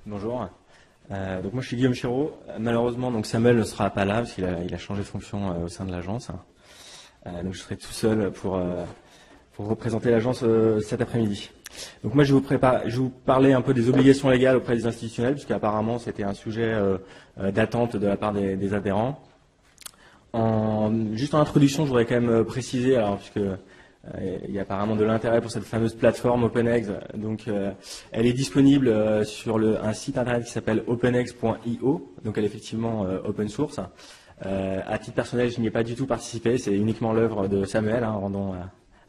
Bonjour. Donc moi je suis Guillaume Chiraud. Malheureusement donc Samuel ne sera pas là parce qu'il a changé de fonction au sein de l'agence. Donc je serai tout seul pour représenter l'agence cet après-midi. Donc moi je vais vous parler un peu des obligations légales auprès des institutionnels, puisqu'apparemment c'était un sujet d'attente de la part des adhérents. Juste en introduction, je voudrais quand même préciser, alors puisque il y a apparemment de l'intérêt pour cette fameuse plateforme OpenEx. Donc, elle est disponible sur un site internet qui s'appelle openex.io. Donc, elle est effectivement open source. À titre personnel, je n'y ai pas du tout participé. C'est uniquement l'œuvre de Samuel, rendons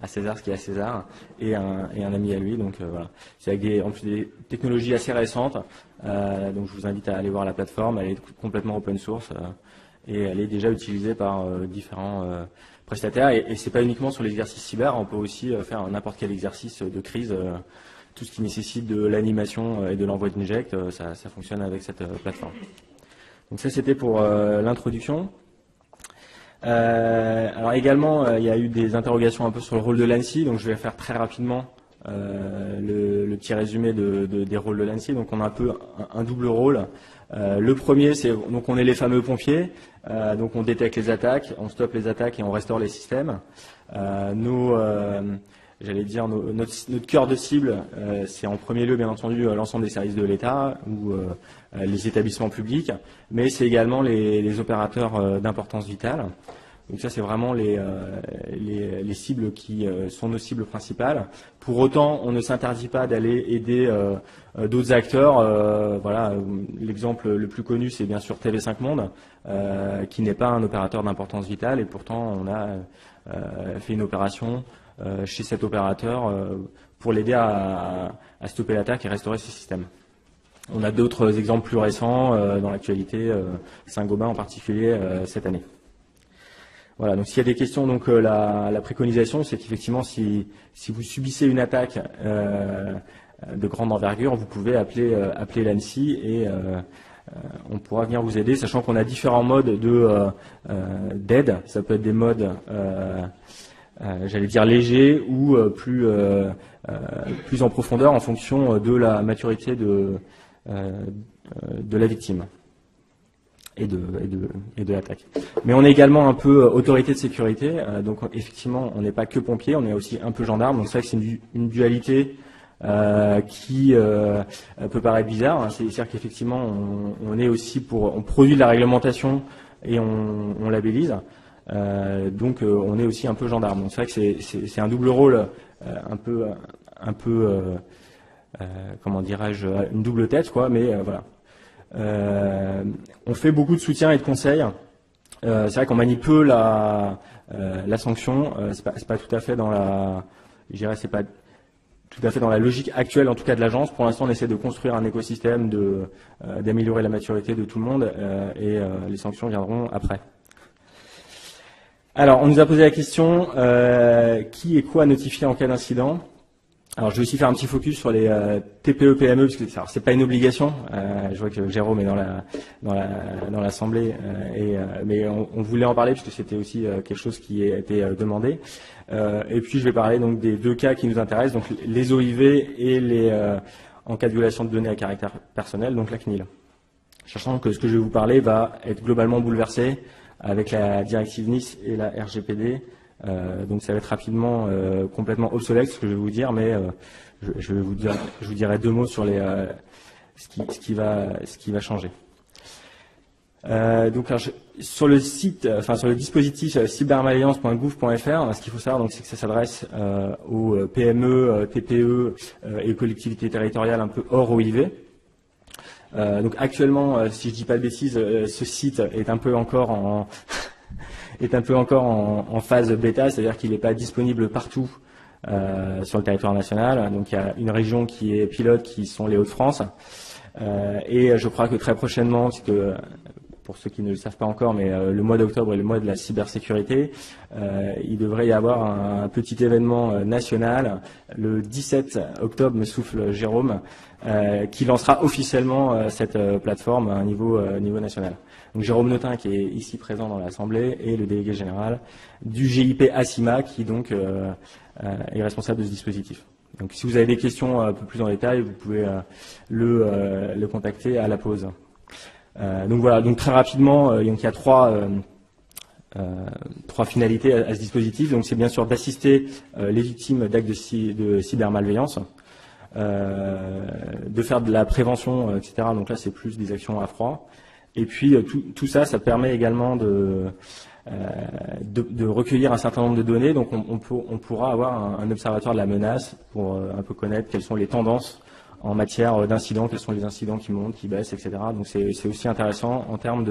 à César ce qui est à César, et un ami à lui. Donc, voilà. C'est avec en plus des technologies assez récentes. Donc, je vous invite à aller voir la plateforme. Elle est complètement open source et elle est déjà utilisée par différents prestataires, et ce n'est pas uniquement sur l'exercice cyber, on peut aussi faire n'importe quel exercice de crise, tout ce qui nécessite de l'animation et de l'envoi d'inject, ça fonctionne avec cette plateforme. Donc ça c'était pour l'introduction. Alors également, il y a eu des interrogations un peu sur le rôle de l'ANSSI, donc je vais faire très rapidement le petit résumé des rôles de l'ANSSI. Donc on a un peu un double rôle. Le premier, c'est donc on est les fameux pompiers, donc on détecte les attaques, on stoppe les attaques et on restaure les systèmes. J'allais dire notre cœur de cible, c'est en premier lieu bien entendu l'ensemble des services de l'État ou les établissements publics, mais c'est également les opérateurs d'importance vitale. Donc ça, c'est vraiment les cibles qui sont nos cibles principales. Pour autant, on ne s'interdit pas d'aller aider d'autres acteurs. Voilà, l'exemple le plus connu, c'est bien sûr TV5 Monde, qui n'est pas un opérateur d'importance vitale, et pourtant on a fait une opération chez cet opérateur pour l'aider à stopper l'attaque et restaurer ses systèmes. On a d'autres exemples plus récents dans l'actualité, Saint-Gobain en particulier cette année. Voilà, donc s'il y a des questions, donc la préconisation, c'est qu'effectivement, si vous subissez une attaque de grande envergure, vous pouvez appeler l'ANSSI et on pourra venir vous aider, sachant qu'on a différents modes d'aide. Ça peut être des modes, j'allais dire légers, ou plus en profondeur en fonction de la maturité de la victime et de l'attaque. Mais on est également un peu autorité de sécurité, donc effectivement on n'est pas que pompier, on est aussi un peu gendarme, donc c'est vrai que c'est une dualité qui peut paraître bizarre, c'est-à-dire qu'effectivement on est aussi on produit de la réglementation et on labellise, donc on est aussi un peu gendarme. Donc c'est vrai que c'est un double rôle, un peu comment dirais-je, une double tête quoi, mais voilà. On fait beaucoup de soutien et de conseils. C'est vrai qu'on manie peu la sanction. C'est pas tout à fait dans je dirais, c'est pas tout à fait dans la logique actuelle, en tout cas de l'agence. Pour l'instant, on essaie de construire un écosystème, d'améliorer la maturité de tout le monde, et les sanctions viendront après. Alors, on nous a posé la question qui et quoi notifier en cas d'incident. Alors, je vais aussi faire un petit focus sur les TPE-PME, parce que c'est pas une obligation. Je vois que Jérôme est dans l'assemblée, mais on voulait en parler parce que c'était aussi quelque chose qui a été demandé. Et puis, je vais parler donc des deux cas qui nous intéressent, donc les OIV et en cas de violation de données à caractère personnel, donc la CNIL. Sachant que ce que je vais vous parler va être globalement bouleversé avec la directive Nice et la RGPD. Donc ça va être rapidement complètement obsolète ce que je vais vous dire, mais je vous dirai deux mots sur ce qui va changer. Donc alors, sur le site, sur le dispositif cybermalveillance.gouv.fr, ce qu'il faut savoir donc c'est que ça s'adresse aux PME, TPE et aux collectivités territoriales un peu hors OIV. Donc actuellement, si je dis pas de bêtises, ce site est un peu encore en phase bêta, c'est-à-dire qu'il n'est pas disponible partout sur le territoire national. Donc il y a une région qui est pilote, qui sont les Hauts-de-France. Et je crois que très prochainement, parce que pour ceux qui ne le savent pas encore, mais le mois d'octobre est le mois de la cybersécurité, il devrait y avoir un petit événement national. Le 17 octobre, me souffle Jérôme, qui lancera officiellement cette plateforme à un niveau national. Donc Jérôme Notin, qui est ici présent dans l'Assemblée, et le délégué général du GIP ACIMA, qui donc est responsable de ce dispositif. Donc si vous avez des questions un peu plus en détail, vous pouvez le contacter à la pause. Donc voilà, donc très rapidement, il y a trois finalités à ce dispositif. Donc c'est bien sûr d'assister les victimes d'actes de cybermalveillance, de faire de la prévention, etc. Donc là c'est plus des actions à froid. Et puis tout ça, ça permet également de recueillir un certain nombre de données. Donc on pourra avoir un observatoire de la menace pour un peu connaître quelles sont les tendances en matière d'incidents, quels sont les incidents qui montent, qui baissent, etc. Donc c'est aussi intéressant en termes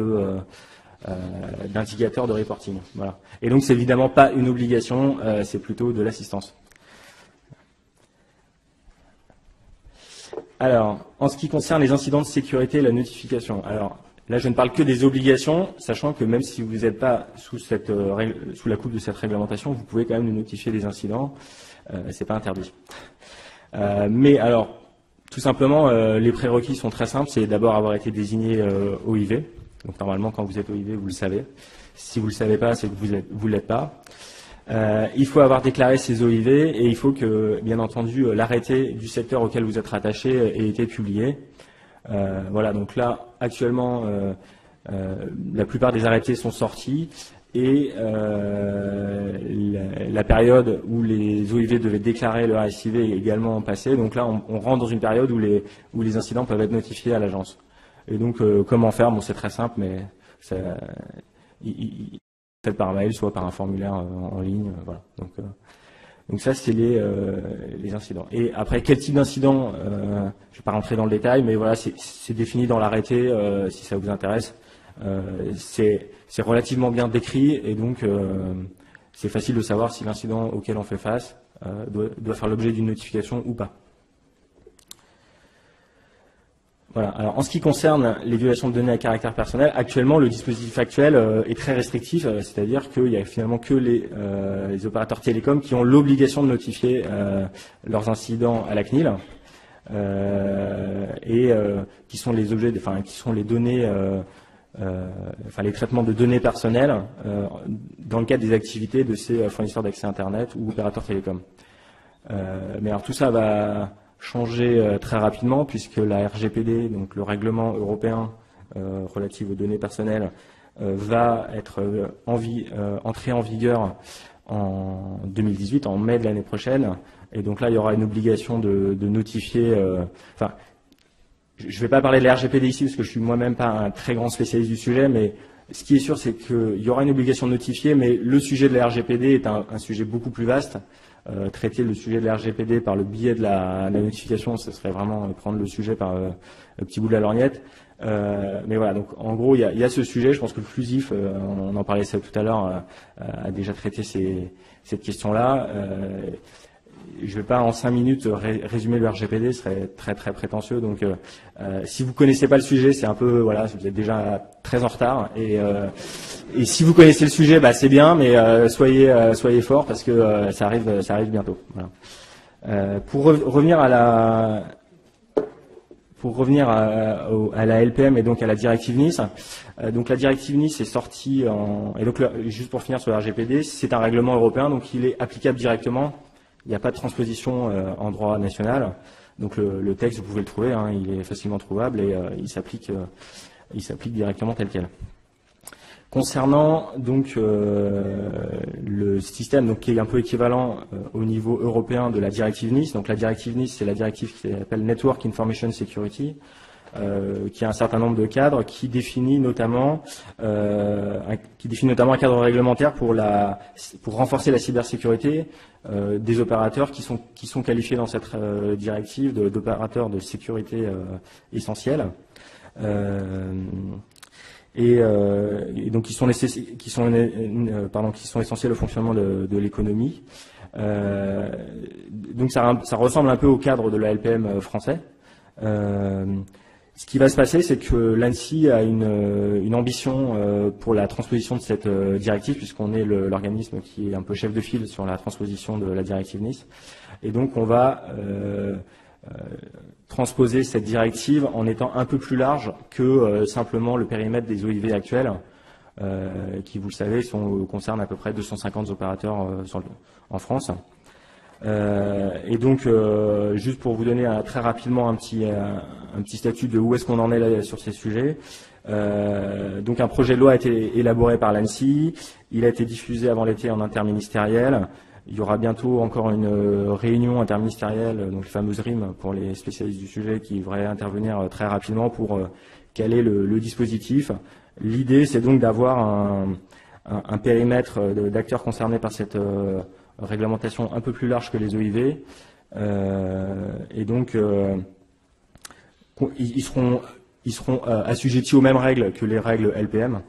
d'indicateurs de reporting. Voilà. Et donc c'est évidemment pas une obligation, c'est plutôt de l'assistance. Alors, en ce qui concerne les incidents de sécurité et la notification, alors là je ne parle que des obligations, sachant que même si vous n'êtes pas sous la coupe de cette réglementation, vous pouvez quand même nous notifier des incidents, c'est pas interdit. Mais alors, tout simplement, les prérequis sont très simples, c'est d'abord avoir été désigné OIV. Donc normalement, quand vous êtes OIV, vous le savez. Si vous ne le savez pas, c'est que vous l'êtes pas. Il faut avoir déclaré ses OIV et il faut que, bien entendu, l'arrêté du secteur auquel vous êtes rattaché ait été publié. Voilà, donc là, actuellement, la plupart des arrêtés sont sortis et la période où les OIV devaient déclarer leur SIV est également passée. Donc là, on rentre dans une période où les incidents peuvent être notifiés à l'agence. Et donc, comment faire? Bon, c'est très simple, mais peut-être par mail, soit par un formulaire en ligne. Voilà. Donc ça, c'est les incidents. Et après, quel type d'incident? Je ne vais pas rentrer dans le détail, mais voilà, c'est défini dans l'arrêté, si ça vous intéresse. C'est relativement bien décrit, et donc c'est facile de savoir si l'incident auquel on fait face doit faire l'objet d'une notification ou pas. Voilà. Alors, en ce qui concerne les violations de données à caractère personnel, actuellement, le dispositif actuel est très restrictif, c'est-à-dire qu'il n'y a finalement que les opérateurs télécoms qui ont l'obligation de notifier leurs incidents à la CNIL et qui sont les objets, qui sont les données, les traitements de données personnelles dans le cadre des activités de ces fournisseurs d'accès Internet ou opérateurs télécoms. Mais alors tout ça va changer très rapidement puisque la RGPD, donc le règlement européen relatif aux données personnelles, va être entré en vigueur en 2018, en mai de l'année prochaine. Et donc là, il y aura une obligation de notifier. Je ne vais pas parler de la RGPD ici parce que je suis moi-même pas un très grand spécialiste du sujet, mais ce qui est sûr, c'est qu'il y aura une obligation de notifier, mais le sujet de la RGPD est un sujet beaucoup plus vaste. Traiter le sujet de la RGPD par le biais de la notification, ce serait vraiment prendre le sujet par le petit bout de la lorgnette. Mais voilà, donc en gros, il y a ce sujet. Je pense que le FLUSIF, on en parlait ça tout à l'heure, a déjà traité cette question-là. Je ne vais pas en 5 minutes résumer le RGPD, ce serait très très prétentieux. Donc, si vous connaissez pas le sujet, c'est un peu voilà, vous êtes déjà très en retard. Et si vous connaissez le sujet, bah c'est bien, mais soyez fort parce que ça arrive bientôt. Voilà. Pour revenir à la LPM et donc à la directive Nice. Donc la directive Nice est sortie et donc juste pour finir sur le RGPD, c'est un règlement européen, donc il est applicable directement. Il n'y a pas de transposition en droit national. Donc le texte, vous pouvez le trouver, hein, il est facilement trouvable et il s'applique directement tel quel. Concernant donc le système donc, qui est un peu équivalent au niveau européen de la directive Nice. Donc la directive Nice, c'est la directive qui s'appelle Network Information Security, qui a un certain nombre de cadres, qui définit notamment un cadre réglementaire pour renforcer la cybersécurité des opérateurs qui sont qualifiés dans cette directive d'opérateurs de sécurité essentiels. Et donc qui sont essentiels au fonctionnement de l'économie. Donc ça ressemble un peu au cadre de la LPM français. Ce qui va se passer, c'est que l'ANSSI a une ambition pour la transposition de cette directive, puisqu'on est l'organisme qui est un peu chef de file sur la transposition de la directive Nice. Et donc on va transposer cette directive en étant un peu plus large que simplement le périmètre des OIV actuels, qui, vous le savez, concernent à peu près 250 opérateurs en France. Et donc, juste pour vous donner très rapidement un petit statut de où est-ce qu'on en est là, sur ces sujets. Donc un projet de loi a été élaboré par l'ANSSI, il a été diffusé avant l'été en interministériel. Il y aura bientôt encore une réunion interministérielle, donc la fameuse RIM pour les spécialistes du sujet, qui devrait intervenir très rapidement pour caler le dispositif. L'idée, c'est donc d'avoir un périmètre d'acteurs concernés par cette réglementation un peu plus large que les OIV. Et donc, ils seront assujettis aux mêmes règles que les règles LPM.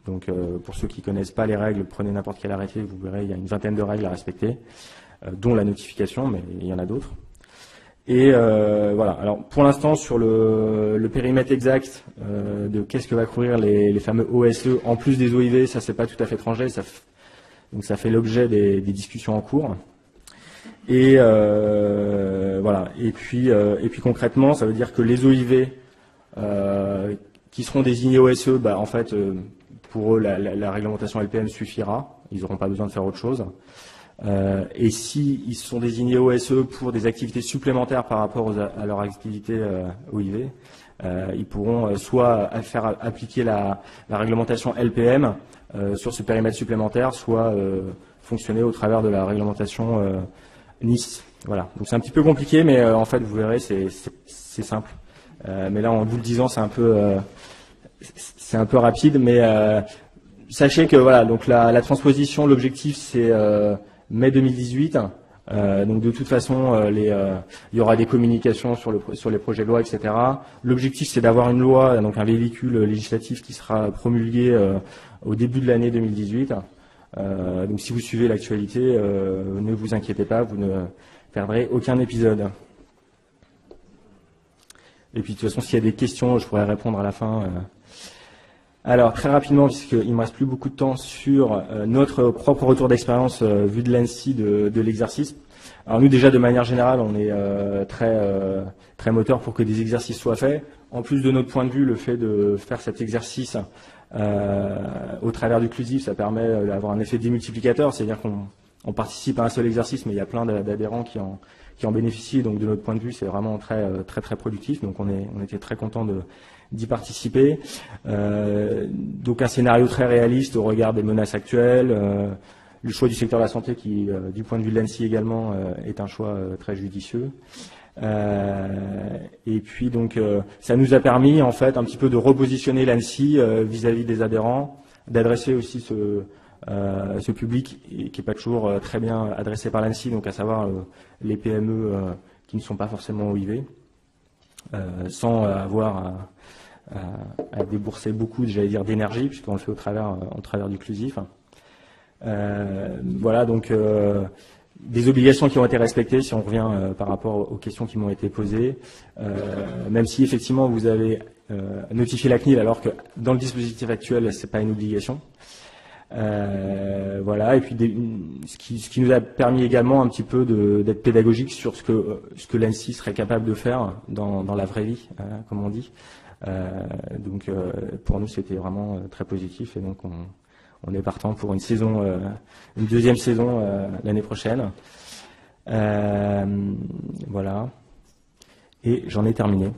Donc, pour ceux qui ne connaissent pas les règles, prenez n'importe quel arrêté, vous verrez, il y a une vingtaine de règles à respecter, dont la notification, mais il y en a d'autres. Et voilà. Alors, pour l'instant, sur le périmètre exact de qu'est-ce que va couvrir les fameux OSE, en plus des OIV, ça c'est pas tout à fait tranché, donc ça fait l'objet des discussions en cours. Et voilà. Et puis concrètement, ça veut dire que les OIV qui seront désignés OSE, en fait, pour eux, la réglementation LPM suffira. Ils n'auront pas besoin de faire autre chose. Et s'ils sont désignés OSE pour des activités supplémentaires par rapport à leur activité OIV, ils pourront soit faire appliquer la réglementation LPM sur ce périmètre supplémentaire, soit fonctionner au travers de la réglementation NIS. Voilà. Donc c'est un petit peu compliqué, mais en fait, vous verrez, c'est simple. Mais là, en vous le disant, c'est un peu rapide, mais sachez que voilà, donc la transposition, l'objectif c'est mai 2018. Donc de toute façon, il y aura des communications sur les projets de loi, etc. L'objectif c'est d'avoir une loi, donc un véhicule législatif qui sera promulgué au début de l'année 2018. Donc si vous suivez l'actualité, ne vous inquiétez pas, vous ne perdrez aucun épisode. Et puis de toute façon, s'il y a des questions, je pourrais répondre à la fin. Alors très rapidement, puisqu'il me reste plus beaucoup de temps, sur notre propre retour d'expérience vu de l'ANSSI de l'exercice. Alors nous déjà de manière générale, on est très moteur pour que des exercices soient faits. En plus de notre point de vue, le fait de faire cet exercice au travers du CLUSIF, ça permet d'avoir un effet démultiplicateur, c'est-à-dire qu'on participe à un seul exercice, mais il y a plein d'adhérents qui en bénéficient. Donc de notre point de vue, c'est vraiment très productif. Donc on était très content d'y participer. Donc un scénario très réaliste au regard des menaces actuelles. Le choix du secteur de la santé qui, du point de vue de l'ANSSI également, est un choix très judicieux. Et puis donc ça nous a permis en fait un petit peu de repositionner l'ANSSI vis-à-vis des adhérents, d'adresser aussi ce public qui n'est pas toujours très bien adressé par l'ANSSI, donc à savoir les PME qui ne sont pas forcément OIV, sans avoir à débourser beaucoup, j'allais dire, d'énergie, puisqu'on le fait au travers du CLUSIF. Voilà, donc des obligations qui ont été respectées, si on revient par rapport aux questions qui m'ont été posées, même si effectivement vous avez notifié la CNIL, alors que dans le dispositif actuel, c'est pas une obligation. Voilà, et puis ce qui nous a permis également un petit peu d'être pédagogique sur ce que l'ANSSI serait capable de faire dans la vraie vie, comme on dit. Donc pour nous c'était vraiment très positif, et donc on est partant pour une deuxième saison l'année prochaine. Voilà, et j'en ai terminé.